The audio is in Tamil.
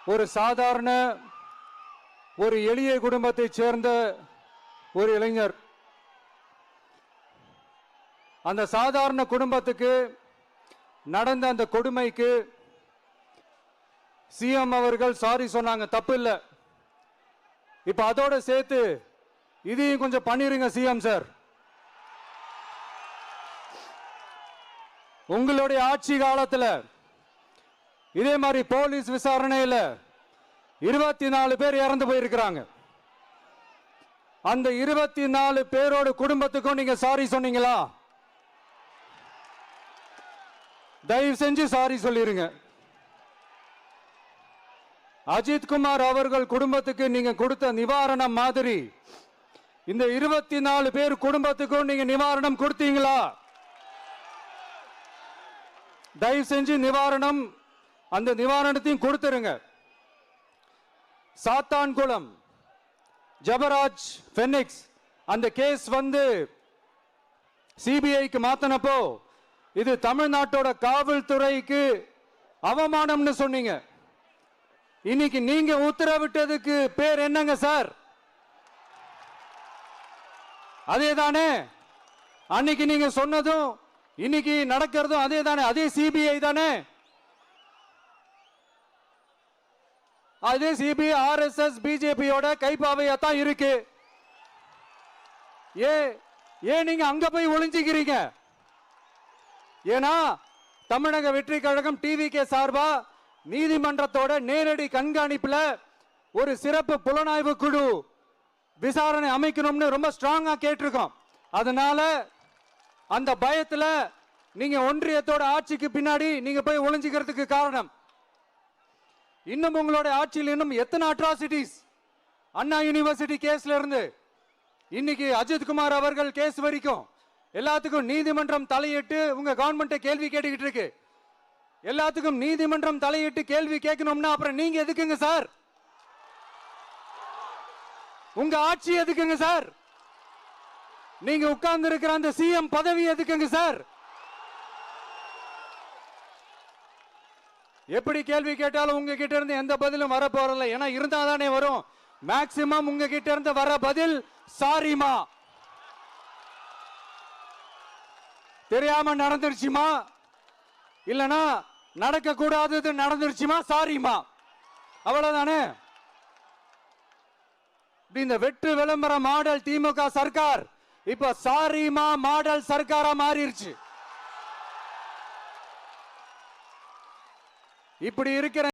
ஒரு சாதாரண ஒரு எளிய குடும்பத்தைச் சேர்ந்த ஒரு இளைஞர். அந்த சாதாரண குடும்பத்துக்கு நடந்த அந்த கொடுமைக்கு சிஎம் அவர்கள் சாரி சொன்னாங்க, தப்பு இல்லை. இப்ப அதோட சேர்த்து இதையும் கொஞ்சம் பண்ணிருங்க சிஎம் சார். உங்களுடைய ஆட்சி காலத்தில் இதே மாதிரி போலீஸ் விசாரணையில் 24 பேர் இறந்து போயிருக்கிறாங்க. அந்த 24 பேரோட குடும்பத்துக்கும் நீங்க சாரி சொன்னீங்களா? தயவு செஞ்சு சாரி சொல்லிருங்க. அஜித் குமார் அவர்கள் குடும்பத்துக்கு நீங்க கொடுத்த நிவாரணம் மாதிரி இந்த 24 பேர் குடும்பத்துக்கும் நீங்க நிவாரணம் கொடுத்தீங்களா? தயவு செஞ்சு நிவாரணம், அந்த நிவாரணத்தையும் கொடுத்துருங்க. சாத்தான்குளம் ஜபராஜ் ஃபெனிக்ஸ் அந்த கேஸ் வந்து சிபிஐக்கு மாத்தினப்போ இது தமிழ்நாட்டோட காவல்துறைக்கு அவமானம்னு சொன்னீங்க. இன்னைக்கு நீங்க உத்தரவிட்டதுக்கு பேர் என்னங்க சார்? அதே தானே அன்னைக்கு நீங்க சொன்னதும் இன்னைக்கு நடக்கிறதும் அதே தானே? அதே சிபிஐ தானே? அதே சிபிஐ ஆர்எஸ்எஸ் பிஜேபியோட கைப்பாவையாத்தான் இருக்கு. ஏன் நீங்க அங்க போய் ஒளிஞ்சுக்கிறீங்க? ஏன்னா தமிழக வெற்றி கழகம் டிவிகே சார்பா நீதிமன்றத்தோட நேரடி கண்காணிப்புல ஒரு சிறப்பு புலனாய்வு குழு விசாரணை அமைக்கணும்னு ரொம்ப ஸ்ட்ராங்கா கேட்டிருக்கோம். அதனால அந்த பயத்துல நீங்க ஒன்றியத்தோட ஆட்சிக்கு பின்னாடி நீங்க போய் ஒளிஞ்சுக்கிறதுக்கு காரணம். இன்னும் உங்களோட ஆட்சியில் இன்னும் எத்தனை அட்ராசிட்டிஸ், அண்ணா யூனிவர்சிட்டி கேஸ்ல இருந்து இன்னைக்கு அஜித் குமார் அவர்கள் கேஸ் வரைக்கும் எல்லாத்துக்கும் நீதிமன்றம் தலையிட்டு உங்க கவர்மெண்ட் கேள்வி கேட்டுக்கிட்டு இருக்கு. எல்லாத்துக்கும் நீதிமன்றம் தலையிட்டு கேள்வி கேட்கணும்னா அப்புறம் நீங்க எதுக்குங்க சார்? உங்க ஆட்சி எதுக்குங்க சார்? நீங்க உட்கார்ந்து இருக்கிற அந்த சிஎம் பதவி எதுக்குங்க சார்? எப்படி கேள்வி கேட்டாலும் உங்ககிட்ட இருந்து எந்த பதிலும் வர போறதில்லை. ஏன்னா இருந்தா தானே வரும். மேக்சிமம் உங்ககிட்ட இருந்து வர பதில் சாரிமா, தெரியாம நடந்துருச்சுமா, இல்லனா நடக்க கூடாதது நடந்துருச்சுமா, சாரிமா, அவ்வளவுதானே. இந்த வெற்று விளம்பர மாடல் திமுக சர்க்கார் இப்ப சாரிமா மாடல் சர்க்காரா மாறிடுச்சு. இப்படி இருக்கிற